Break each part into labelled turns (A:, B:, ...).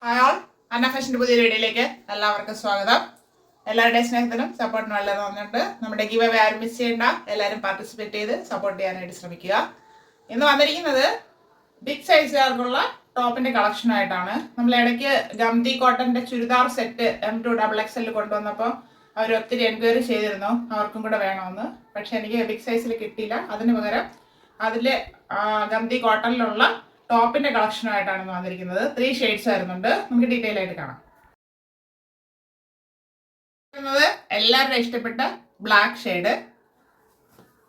A: Hi all, അന്ന ഫാഷൻ്റെ പുതിയൊരു വീഡിയോയിലേക്ക് എല്ലാവർക്കും സ്വാഗതം. എല്ലാവരുടെയും സ്നേഹത്തിനും സപ്പോർട്ടിനും വളരെ നന്ദിയുണ്ട്. നമ്മുടെ ഗിവ് അവേ ആരും മിസ് ചെയ്യേണ്ട, എല്ലാവരും പാർട്ടിസിപ്പേറ്റ് ചെയ്ത് സപ്പോർട്ട് ചെയ്യാനായിട്ട് ശ്രമിക്കുക. ഇന്ന് വന്നിരിക്കുന്നത് ബിഗ് സൈസുകാർക്കുള്ള ടോപ്പിന്റെ കളക്ഷനായിട്ടാണ്. നമ്മൾ ഇടയ്ക്ക് ഗംതി കോട്ടന്റെ ചുരിദാർ സെറ്റ് M2XXL കൊണ്ടുവന്നപ്പോൾ അവർ ഒത്തിരി എൻക്വയറി ചെയ്തിരുന്നു, അവർക്കും കൂടെ വേണമെന്ന്. പക്ഷെ എനിക്ക് ബിഗ് സൈസിൽ കിട്ടിയില്ല. അതിന് പകരം അതിൽ ഗംതി കോട്ടണിലുള്ള ടോപ്പിന്റെ കളക്ഷനായിട്ടാണ് വന്നിരിക്കുന്നത്. 3 ഷെയ്ഡ്സ് വരുന്നുണ്ട്. നമുക്ക് ഡീറ്റെയിൽ ആയിട്ട് കാണാം. എല്ലാവരുടെ ഇഷ്ടപ്പെട്ട ബ്ലാക്ക് ഷെയ്ഡ്,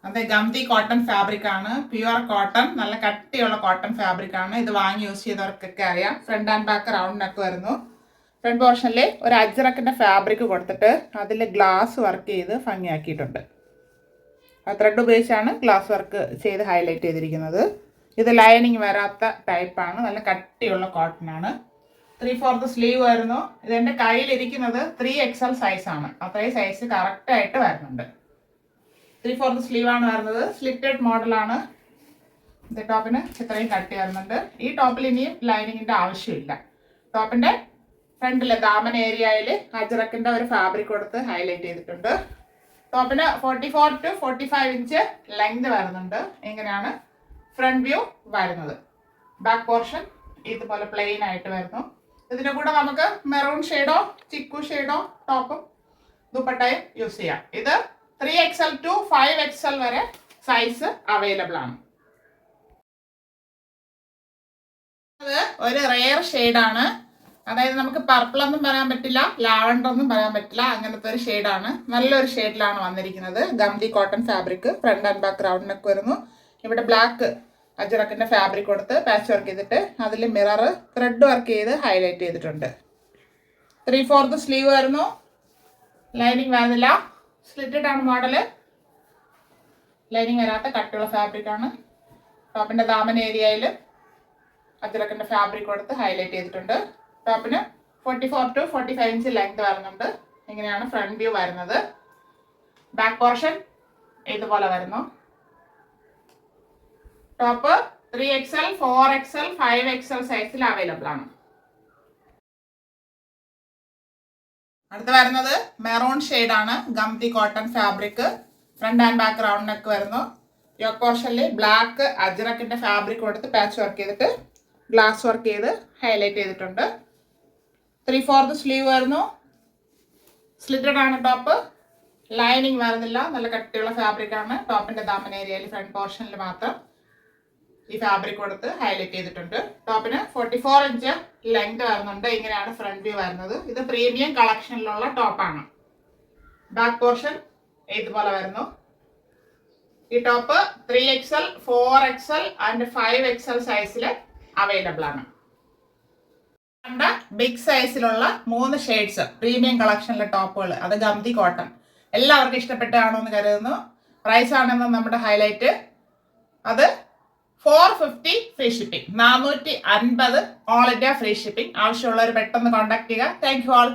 A: അത് ഗംതി കോട്ടൺ ഫാബ്രിക് ആണ്. പ്യുവർ കോട്ടൺ, നല്ല കട്ടിയുള്ള കോട്ടൺ ഫാബ്രിക് ആണ്. ഇത് വാങ്ങി യൂസ് ചെയ്തവർക്കൊക്കെ അറിയാം. Front and back round neck വരുന്നു. ഫ്രണ്ട് പോർഷനിൽ ഒരു അജ്രക്കിന്റെ ഫാബ്രിക് കൊടുത്തിട്ട് അതിൽ ഗ്ലാസ് വർക്ക് ചെയ്ത് ഭംഗിയാക്കിയിട്ടുണ്ട്. ത്രെഡ് ഉപയോഗിച്ചാണ് ഗ്ലാസ് വർക്ക് ചെയ്ത് ഹൈലൈറ്റ് ചെയ്തിരിക്കുന്നത്. ഇത് ലൈനിങ് വരാത്ത ടൈപ്പാണ്, നല്ല കട്ടിയുള്ള കോട്ടൺ ആണ്. 3/4 സ്ലീവ് വരുന്നു. ഇതെൻ്റെ കയ്യിലിരിക്കുന്നത് 3XL സൈസാണ്. അത്രയും സൈസ് കറക്റ്റായിട്ട് വരുന്നുണ്ട്. 3/4 സ്ലീവ് ആണ് വരുന്നത്. സ്ലിറ്റഡ് മോഡലാണ്. ഇത് ടോപ്പിന് ഇത്രയും കട്ടി വരുന്നുണ്ട്. ഈ ടോപ്പിൽ ഇനിയും ലൈനിങ്ങിൻ്റെ ആവശ്യമില്ല. ടോപ്പിൻ്റെ ഫ്രണ്ടിലെ ദാമൻ ഏരിയയിൽ അജ്രക്കിൻ്റെ ഒരു ഫാബ്രിക് കൊടുത്ത് ഹൈലൈറ്റ് ചെയ്തിട്ടുണ്ട്. ടോപ്പിന് 44 to 45 ഇഞ്ച് ലെങ്ത് വരുന്നുണ്ട്. ഇങ്ങനെയാണ് ഫ്രണ്ട് വ്യൂ വരുന്നത്. ബാക്ക് പോർഷൻ ഇതുപോലെ പ്ലെയിൻ ആയിട്ട് വരുന്നു. ഇതിൻ്റെ കൂടെ നമുക്ക് മെറൂൺ ഷെയ്ഡോ ചിക്കു ഷെയ്ഡോ ടോപ്പും ദുപ്പട്ടയും യൂസ് ചെയ്യാം. ഇത് 3XL to 5XL വരെ സൈസ് അവൈലബിൾ ആണ്. അത് ഒരു റെയർ ഷെയ്ഡാണ്. അതായത് നമുക്ക് പർപ്പിൾ ഒന്നും പറയാൻ പറ്റില്ല, ലാവണ്ടർ ഒന്നും പറയാൻ പറ്റില്ല, അങ്ങനത്തെ ഒരു ഷെയ്ഡാണ്. നല്ലൊരു ഷെയ്ഡിലാണ് വന്നിരിക്കുന്നത്. ഗംതി cotton fabric, front and back round neck വരുന്നു. ഇവിടെ ബ്ലാക്ക് അജ്രക്കിന്റെ ഫാബ്രിക് കൊടുത്ത് പാച്ച് വർക്ക് ചെയ്തിട്ട് അതിൽ മിറർ ത്രെഡ് വർക്ക് ചെയ്ത് ഹൈലൈറ്റ് ചെയ്തിട്ടുണ്ട്. 3/4 സ്ലീവ് വരുന്നു. ലൈനിങ് വരുന്നില്ല, സ്ലിറ്റഡ് ആണ് മോഡല്. ലൈനിങ് വരാത്ത കട്ടിയുള്ള ഫാബ്രിക് ആണ്. ടോപ്പിന്റെ ദാമൻ ഏരിയയിൽ അജ്രക്കിന്റെ ഫാബ്രിക് കൊടുത്ത് ഹൈലൈറ്റ് ചെയ്തിട്ടുണ്ട്. ടോപ്പിന് 44 to 45 ഇഞ്ച് ലെങ്ത് വരുന്നുണ്ട്. ഇങ്ങനെയാണ് ഫ്രണ്ട് വ്യൂ വരുന്നത്. ബാക്ക് പോർഷൻ ഇതുപോലെ വരുന്നു. ടോപ്പ് 3XL, 4XL, 5XL സൈസിൽ അവൈലബിൾ ആണ്. അടുത്ത് വരുന്നത് മെറൂൺ ഷെയ്ഡാണ്. ഗംതി cotton fabric, front and back round neck വരുന്നു. യോക്ക് പോർഷനിൽ ബ്ലാക്ക് അജ്രക്കിന്റെ ഫാബ്രിക് കൊടുത്ത് പാച്ച് വർക്ക് ചെയ്തിട്ട് ഗ്ലാസ് വർക്ക് ചെയ്ത് ഹൈലൈറ്റ് ചെയ്തിട്ടുണ്ട്. 3/4 സ്ലീവ് വരുന്നു. സ്ലിറ്റഡ് ആണ് ടോപ്പ്. ലൈനിങ് വരുന്നില്ല, നല്ല കട്ടിയുള്ള ഫാബ്രിക് ആണ്. ടോപ്പിന്റെ ദാമൻ ഏരിയയിൽ ഫ്രണ്ട് പോർഷനിൽ മാത്രം ഈ ഫാബ്രിക് കൊടുത്ത് ഹൈലൈറ്റ് ചെയ്തിട്ടുണ്ട്. ടോപ്പിന് 44 ഇഞ്ച് ലെങ്ത് വരുന്നുണ്ട്. ഇങ്ങനെയാണ് ഫ്രണ്ട് വ്യൂ വരുന്നത്. ഇത് പ്രീമിയം കളക്ഷനിലുള്ള ടോപ്പാണ്. ബാക്ക് പോർഷൻ ഇതുപോലെ വരുന്നു. ഈ top 3XL, 4XL and 5XL സൈസിൽ അവൈലബിൾ ആണ്. ബിഗ് സൈസിലുള്ള 3 ഷെയ്ഡ്സ് പ്രീമിയം കളക്ഷനിലെ ടോപ്പുകൾ, അത് ഗംതി കോട്ടൺ. എല്ലാവർക്കും ഇഷ്ടപ്പെട്ടാണോ എന്ന് കരുതുന്നു. പ്രൈസ് ആണെന്ന് നമ്മുടെ ഹൈലൈറ്റ്. അത് 450 free shipping, 450 all India free shipping. ആവശ്യമുള്ളവർ പെട്ടെന്ന് കോൺടാക്ട് ചെയ്യുക. Thank you all.